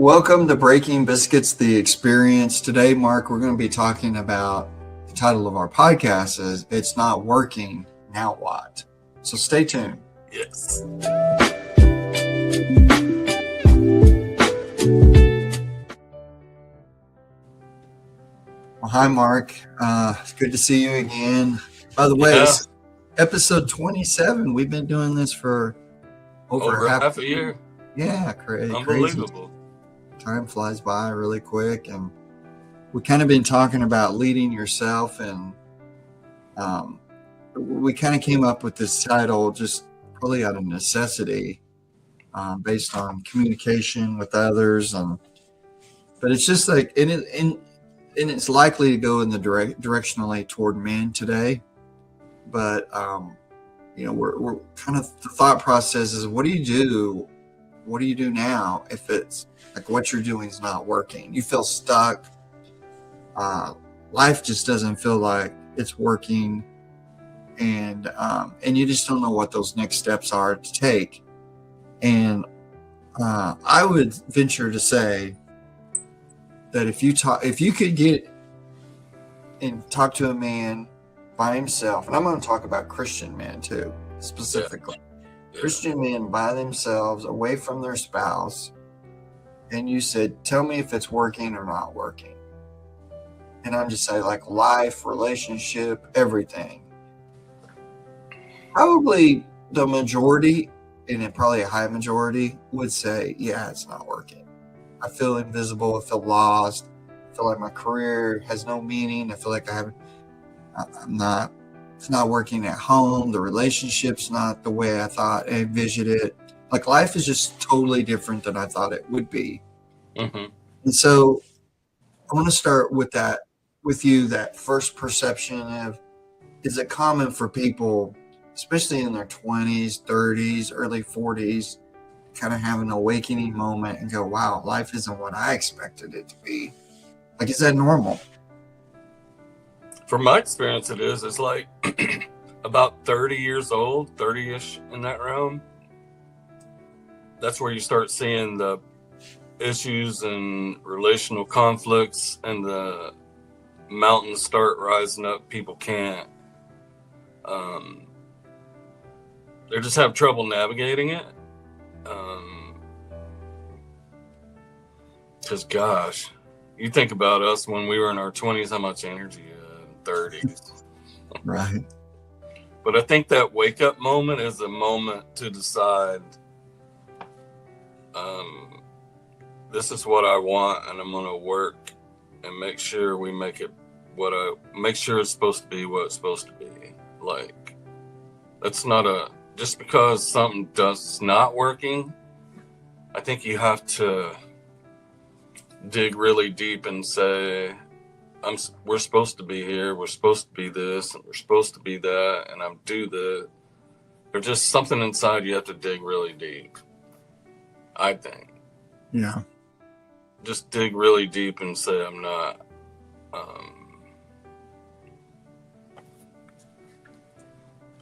Welcome to Breaking Biscuits, the Experience. Today, Mark, we're going to be talking about the title of our podcast is It's Not Working, Now What? So stay tuned. Yes. Well, hi, Mark. It's good to see you again. By the way, Yeah. episode 27. We've been doing this for over half a year. Yeah, crazy. Unbelievable. Time flies by really quick, and we kind of been talking about leading yourself, and we kind of came up with this title just probably out of necessity, based on communication with others, but it's just like and it's likely to go in the directionally toward men today, but we're kind of, the thought process is, what do you do now if it's like what you're doing is not working? You feel stuck. Life just doesn't feel like it's working, and you just don't know what those next steps are to take. And I would venture to say that if you could get and talk to a man by himself, and I'm going to talk about Christian men too, specifically. Yeah. Christian men by themselves, away from their spouse, and you said, tell me if it's working or not working. And I'm just saying, like, life, relationship, everything. Probably the majority, and probably a high majority, would say, yeah, it's not working. I feel invisible. I feel lost. I feel like my career has no meaning. I feel like it's not working at home. The relationship's not the way I thought I envisioned it. Like, life is just totally different than I thought it would be. Mm-hmm. And so I want to start with that first perception of, is it common for people, especially in their 20s, 30s, early 40s, kind of have an awakening moment and go, wow, life isn't what I expected it to be? Like, is that normal? From my experience, it is. It's like about 30 years old, 30-ish in that realm. That's where you start seeing the issues and relational conflicts, and the mountains start rising up. People can't. They just have trouble navigating it. Because, gosh, you think about us when we were in our 20s, how much energy you had, 30s. Right. But I think that wake-up moment is a moment to decide, this is what I want, and I'm going to work and make sure we make it make sure it's supposed to be what it's supposed to be. Like, that's not just because something does not working, I think you have to dig really deep and say, we're supposed to be here, we're supposed to be this, and we're supposed to be that, and I'm do that. There's just something inside you have to dig really deep, I think. Yeah. Just dig really deep and say, I'm not.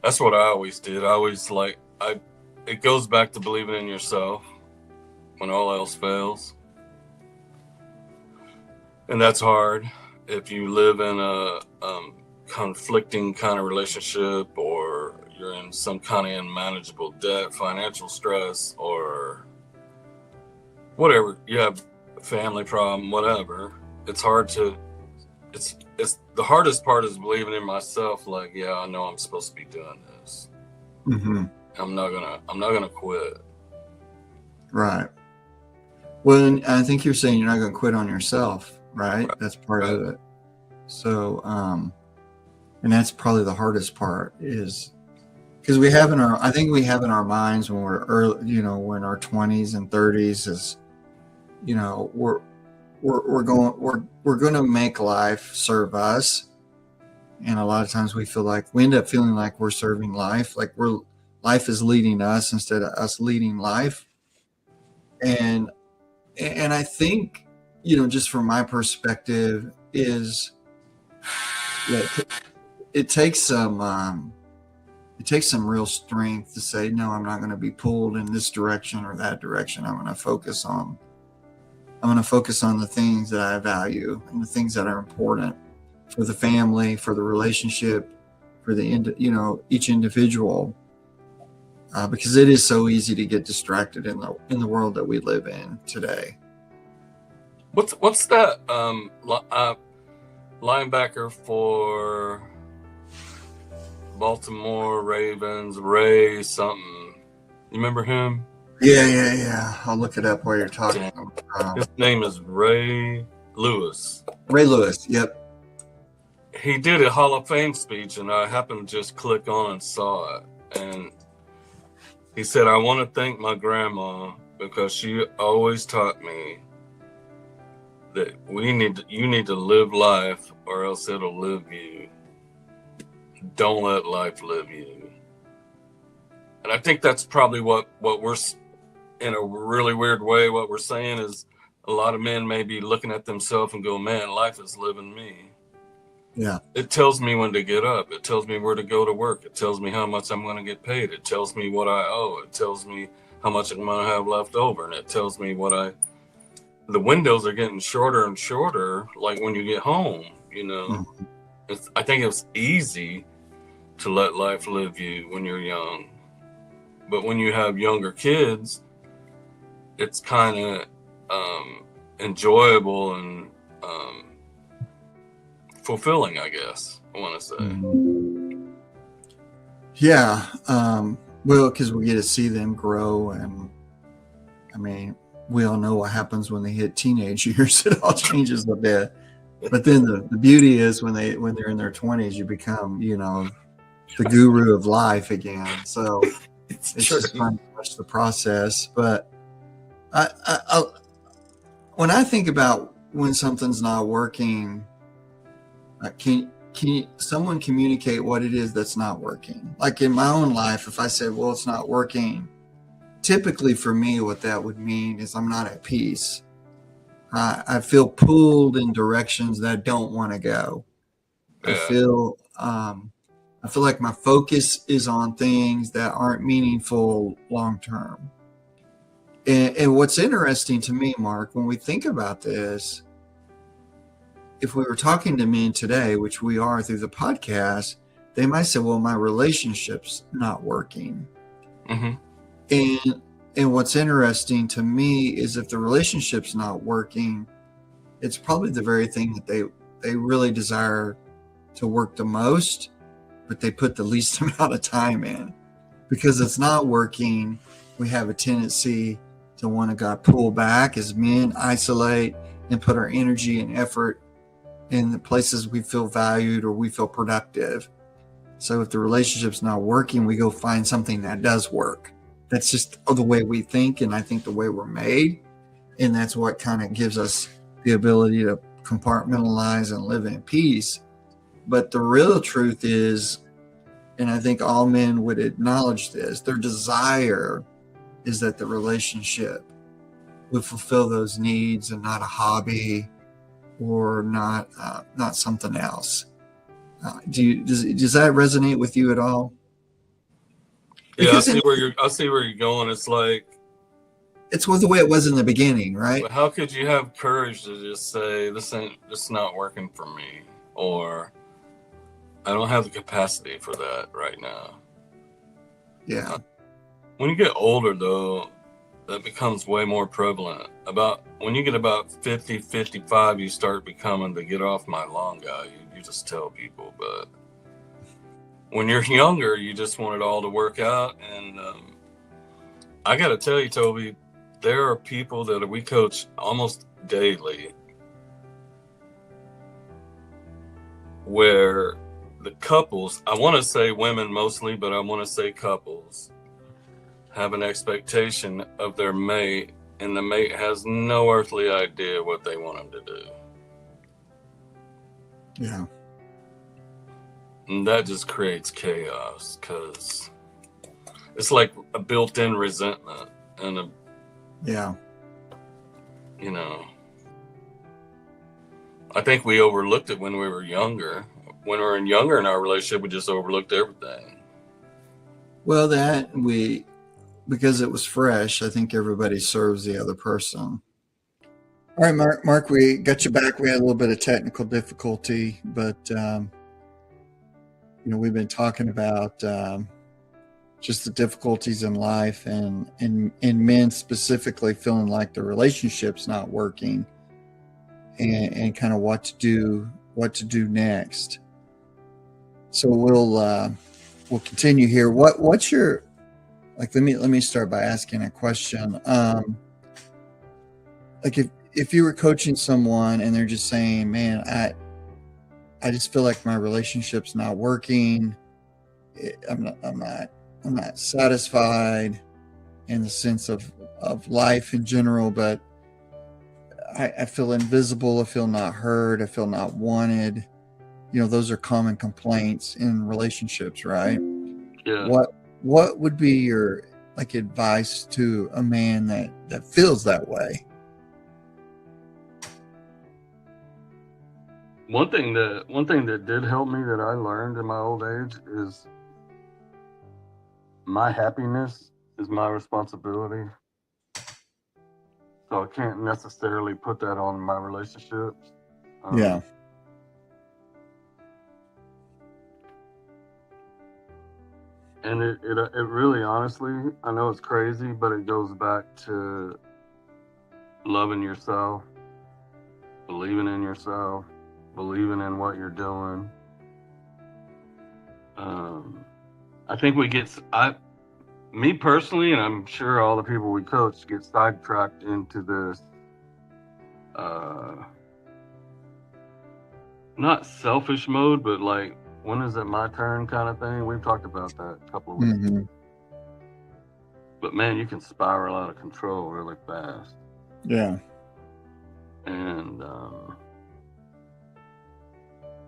That's what I always did. I always it goes back to believing in yourself when all else fails. And that's hard if you live in a conflicting kind of relationship, or you're in some kind of unmanageable debt, financial stress, or whatever. You have a family problem, whatever. It's hard to, it's the hardest part is believing in myself. Like, yeah, I know I'm supposed to be doing this. Mm-hmm. I'm not gonna quit. Right. Well, I think you're saying you're not going to quit on yourself, right? That's part of it. So, and that's probably the hardest part, is because I think we have in our minds when we're early, we're in our 20s and 30s, is, we're going to make life serve us. And a lot of times we end up feeling like we're serving life, like life is leading us instead of us leading life. And I think, just from my perspective, is that it takes some real strength to say, no, I'm not going to be pulled in this direction or that direction. I'm going to focus on I'm going to focus on the things that I value and the things that are important for the family, for the relationship, for each individual, because it is so easy to get distracted in the world that we live in today. What's that linebacker for Baltimore Ravens, Ray something? You remember him? Yeah. I'll look it up while you're talking. His name is Ray Lewis. Ray Lewis. Yep. He did a Hall of Fame speech, and I happened to just click on and saw it. And he said, "I want to thank my grandma because she always taught me that you need to live life or else it'll live you. Don't let life live you." And I think that's probably what we're, in a really weird way, what we're saying is a lot of men may be looking at themselves and go, "Man, life is living me." Yeah. It tells me when to get up. It tells me where to go to work. It tells me how much I'm going to get paid. It tells me what I owe. It tells me how much I'm going to have left over. And it tells me the windows are getting shorter and shorter, like when you get home, Mm-hmm. I think it's easy to let life live you when you're young. But when you have younger kids, it's kind of enjoyable and fulfilling, I guess I want to say. Mm-hmm. Yeah. Well, because we get to see them grow, and I mean, we all know what happens when they hit teenage years. It all changes a bit. But then the beauty is when they're in their 20s, you become, the guru of life again. So it's just fun to watch the process. But I when I think about when something's not working, can someone communicate what it is that's not working? Like in my own life, if I said, well, it's not working, typically for me, what that would mean is I'm not at peace. I feel pulled in directions that I don't want to go. Yeah. I feel like my focus is on things that aren't meaningful long term. And what's interesting to me, Mark, when we think about this, if we were talking to men today, which we are through the podcast, they might say, well, my relationship's not working. Mm-hmm. And what's interesting to me is if the relationship's not working, it's probably the very thing that they really desire to work the most, but they put the least amount of time in. Because it's not working, we have a tendency to want to pull back as men, isolate, and put our energy and effort in the places we feel valued or we feel productive. So if the relationship's not working, we go find something that does work. That's just the way we think, and I think the way we're made. And that's what kind of gives us the ability to compartmentalize and live in peace. But the real truth is, and I think all men would acknowledge this, their desire is that the relationship would fulfill those needs and not a hobby or not something else. Does that resonate with you at all? Yeah, I see where you're going. It's like it's the way it was in the beginning, right? How could you have courage to just say this not working for me, or I don't have the capacity for that right now? Yeah. When you get older, though, that becomes way more prevalent. When you get about 50, 55, you start becoming the get off my lawn guy. You just tell people. But when you're younger, you just want it all to work out. And I got to tell you, Toby, there are people that we coach almost daily where the couples, I want to say women mostly, but I want to say couples, have an expectation of their mate, and the mate has no earthly idea what they want them to do. Yeah. And that just creates chaos because it's like a built-in resentment and I think we overlooked it when we were younger. When we were younger in our relationship, we just overlooked everything. Well, because it was fresh, I think everybody serves the other person. All right, Mark, we got you back. We had a little bit of technical difficulty, but we've been talking about just the difficulties in life, and men specifically feeling like the relationship's not working, and kind of what to do next. So we'll continue here. What's your, like? Let me start by asking a question. Like if you were coaching someone and they're just saying, "Man, I just feel like my relationship's not working. I'm not satisfied in the sense of life in general, but I feel invisible. I feel not heard. I feel not wanted." Those are common complaints in relationships, right? Yeah. What would be your advice to a man that feels that way? One thing that did help me that I learned in my old age is my happiness is my responsibility. So I can't necessarily put that on my relationships. Yeah. And it really, honestly, I know it's crazy, but it goes back to loving yourself, believing in yourself, believing in what you're doing. I think me personally, and I'm sure all the people we coach, get sidetracked into this, not selfish mode, but like, when is it my turn kind of thing? We've talked about that a couple of weeks ago. But man, you can spiral out of control really fast. Yeah. And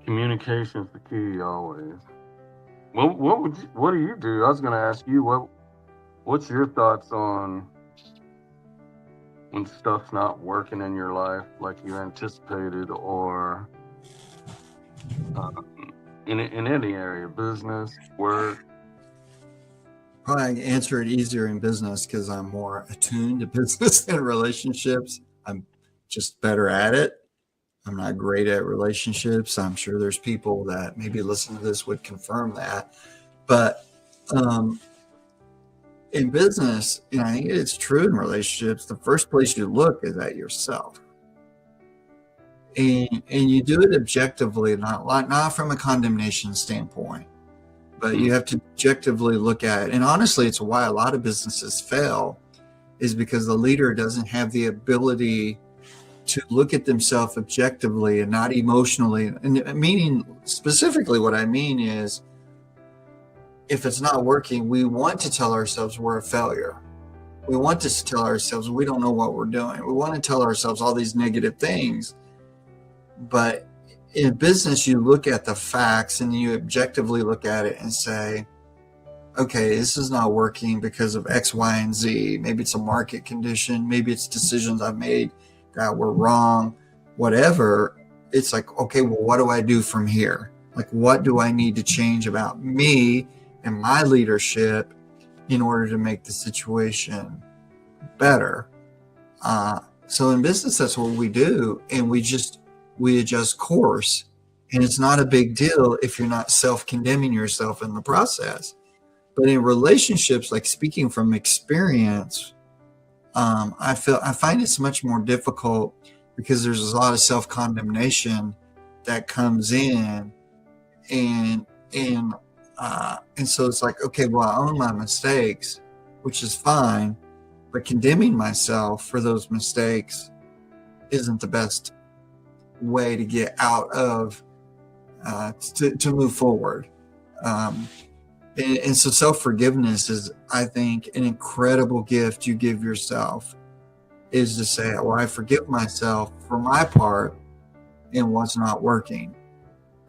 communication is the key always. What do you do? I was going to ask you, what's your thoughts on when stuff's not working in your life like you anticipated, or in any area, business, work? Probably answer it easier in business because I'm more attuned to business and relationships. I'm just better at it. I'm not great at relationships. I'm sure there's people that maybe listen to this would confirm that. But in business, I think it's true in relationships. The first place you look is at yourself. And you do it objectively, not from a condemnation standpoint, but you have to objectively look at it. And honestly, it's why a lot of businesses fail, is because the leader doesn't have the ability to look at themselves objectively and not emotionally. And meaning, specifically what I mean is, if it's not working, we want to tell ourselves we're a failure. We want to tell ourselves we don't know what we're doing. We want to tell ourselves all these negative things. But in business, you look at the facts and you objectively look at it and say, okay, this is not working because of X, Y, and Z. Maybe it's a market condition. Maybe it's decisions I've made that were wrong, whatever. It's like, okay, well, what do I do from here? Like, what do I need to change about me and my leadership in order to make the situation better? So in business, that's what we do. And we adjust course. And it's not a big deal if you're not self-condemning yourself in the process. But in relationships, like speaking from experience, I find it's much more difficult because there's a lot of self-condemnation that comes in, and so it's like, okay, well, I own my mistakes, which is fine, but condemning myself for those mistakes isn't the best way to get out of to move forward. And so self-forgiveness is, I think, an incredible gift you give yourself, is to say, well, I forgive myself for my part in what's not working.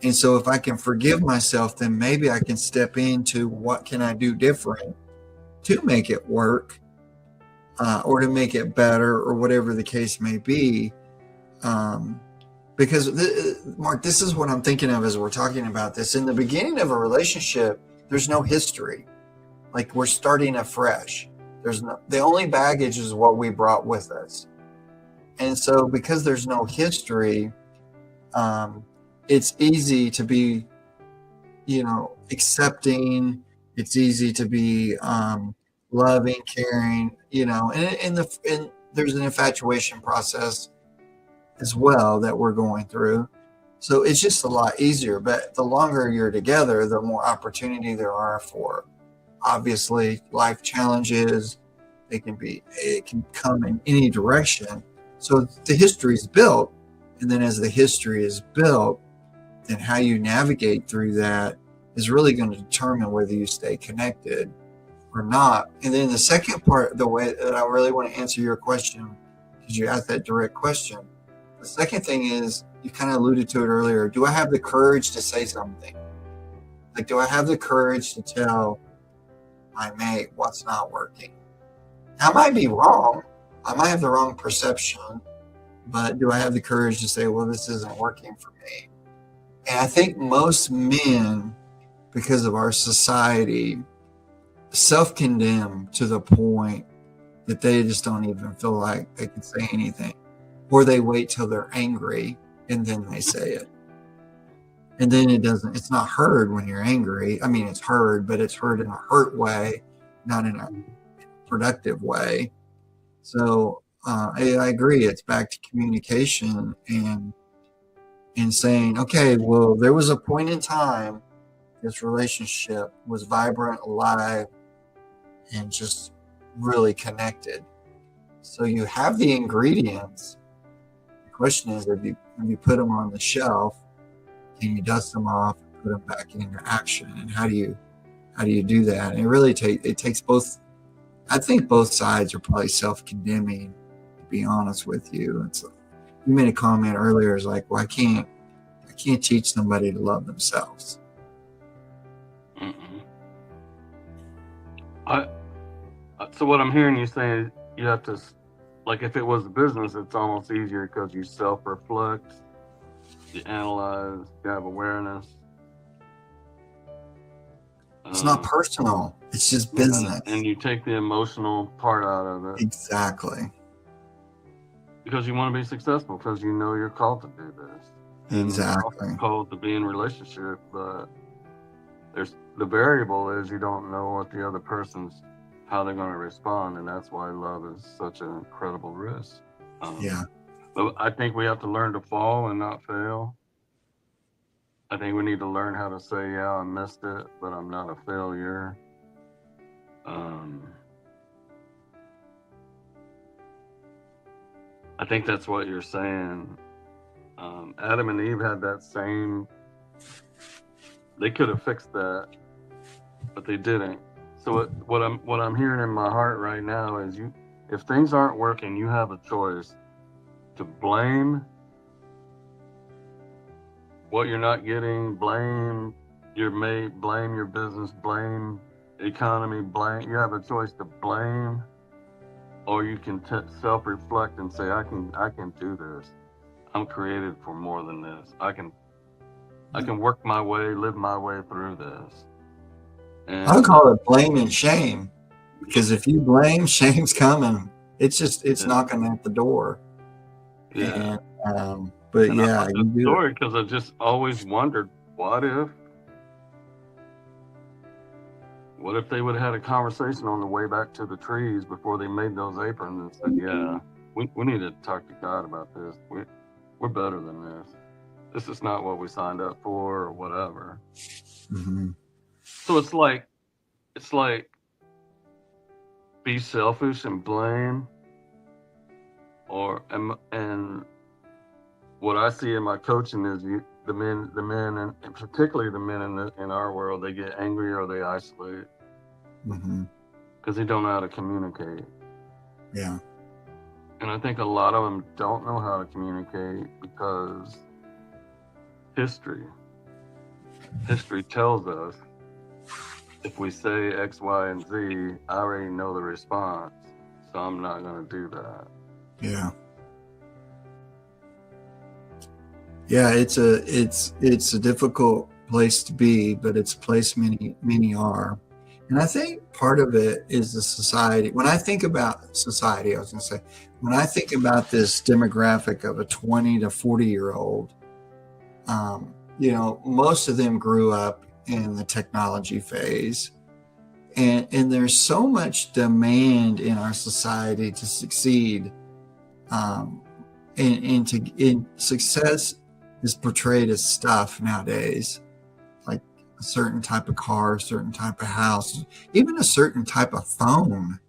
And so if I can forgive myself, then maybe I can step into what can I do different to make it work, or to make it better, or whatever the case may be. Because Mark, this is what I'm thinking of as we're talking about this. In the beginning of a relationship, there's no history. Like, we're starting afresh. The only baggage is what we brought with us. And so because there's no history, it's easy to be, accepting. It's easy to be loving, caring, and there's an infatuation process as well that we're going through. So it's just a lot easier. But the longer you're together, the more opportunity there are for, obviously, life challenges. It can come in any direction. So the history is built. And then as the history is built, then how you navigate through that is really going to determine whether you stay connected or not. And then the second part, the way that I really want to answer your question, because you asked that direct question, the second thing is, you kind of alluded to it earlier. Do I have the courage to say something? Like, do I have the courage to tell my mate what's not working? I might be wrong. I might have the wrong perception, but do I have the courage to say, well, this isn't working for me? And I think most men, because of our society, self-condemn to the point that they just don't even feel like they can say anything, or they wait till they're angry and then they say it. And then it's not heard when you're angry. I mean, it's heard, but it's heard in a hurt way, not in a productive way. So I agree. It's back to communication and saying, okay, well, there was a point in time this relationship was vibrant, alive, and just really connected. So you have the ingredients. The question is, if you put them on the shelf, can you dust them off and put them back into action? And how do you do that? And it really takes both. I think both sides are probably self-condemning, to be honest with you. You made a comment earlier, is like, well, I can't teach somebody to love themselves. So what I'm hearing you say is you have to, like, if it was a business, it's almost easier because you self-reflect, you analyze, you have awareness. It's not personal. It's just business. And you take the emotional part out of it. Exactly. Because you want to be successful, because you know you're called to do this. Exactly. You're called to be in a relationship, but the variable is you don't know what the other person's, how they're going to respond, and that's why love is such an incredible risk. But I think we have to learn to fall and not fail. I think we need to learn how to say, yeah, I missed it, but I'm not a failure. I think that's what you're saying. Adam and Eve had that same, they could have fixed that, but they didn't. So what I'm hearing in my heart right now is, if things aren't working, you have a choice to blame what you're not getting, blame your mate, blame your business, blame economy, blame. You have a choice to blame, or you can self-reflect and say, I can do this. I'm created for more than this. I can work my way, live my way through this. And I would call it blame and shame, because if you blame, shame's coming. It's knocking at the door. Yeah. And, but and yeah, I love the story because I just always wondered, what if they would have had a conversation on the way back to the trees before they made those aprons and said, yeah, we need to talk to God about this. We're better than this. This is not what we signed up for, or whatever. Mm-hmm. So it's like be selfish and blame, and what I see in my coaching is the men, and particularly the men in our world, they get angry or they isolate because they don't know how to communicate. Yeah. And I think a lot of them don't know how to communicate because history tells us, if we say X, Y, and Z, I already know the response, so I'm not going to do that. Yeah. Yeah, it's a difficult place to be, but it's a place many are. And I think part of it is the society. When I think about society, I was going to say, when I think about this demographic of a 20 to 40-year-old, most of them grew up in the technology phase. And there's so much demand in our society to succeed. And success is portrayed as stuff nowadays, like a certain type of car, a certain type of house, even a certain type of phone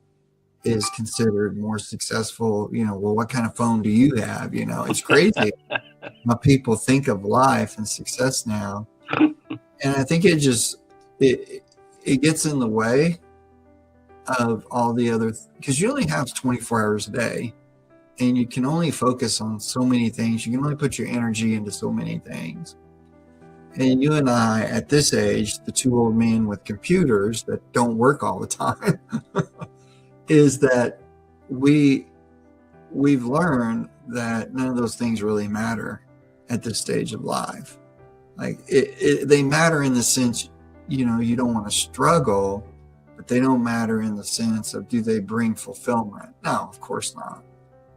is considered more successful. Well, what kind of phone do you have? It's crazy how people think of life and success now. And I think it gets in the way of all the other, because you only have 24 hours a day and you can only focus on so many things. You can only put your energy into so many things. And you and I, at this age, the two old men with computers that don't work all the time, is that we've learned that none of those things really matter at this stage of life. Like they matter in the sense, you don't want to struggle, but they don't matter in the sense of, do they bring fulfillment? No, of course not.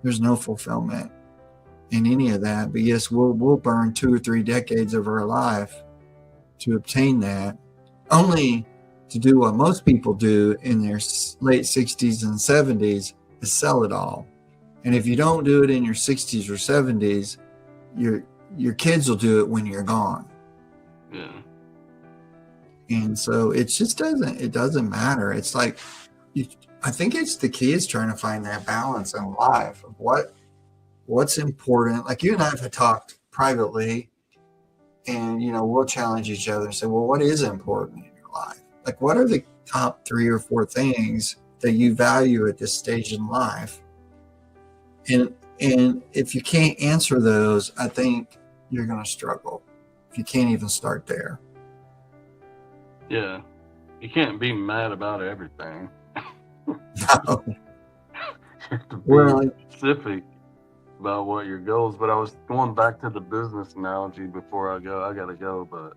There's no fulfillment in any of that. But yes, we'll burn 2 or 3 decades of our life to obtain that, only to do what most people do in their late 60s and 70s, is sell it all. And if you don't do it in your 60s or 70s, your kids will do it when you're gone. Yeah. And so it doesn't matter. It's like, I think it's the key is trying to find that balance in life of what's important. Like you and I have talked privately, and we'll challenge each other and say, well, what is important in your life? Like, what are the top 3 or 4 things that you value at this stage in life? And if you can't answer those, I think you're going to struggle if you can't even start there. Yeah. You can't be mad about everything. No. You have to be Well, specific about what your goals. But I was going back to the business analogy before I go. I gotta go, but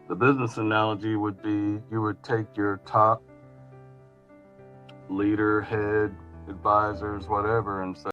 the business analogy would be, you would take your top leader, head, advisors, whatever, and say,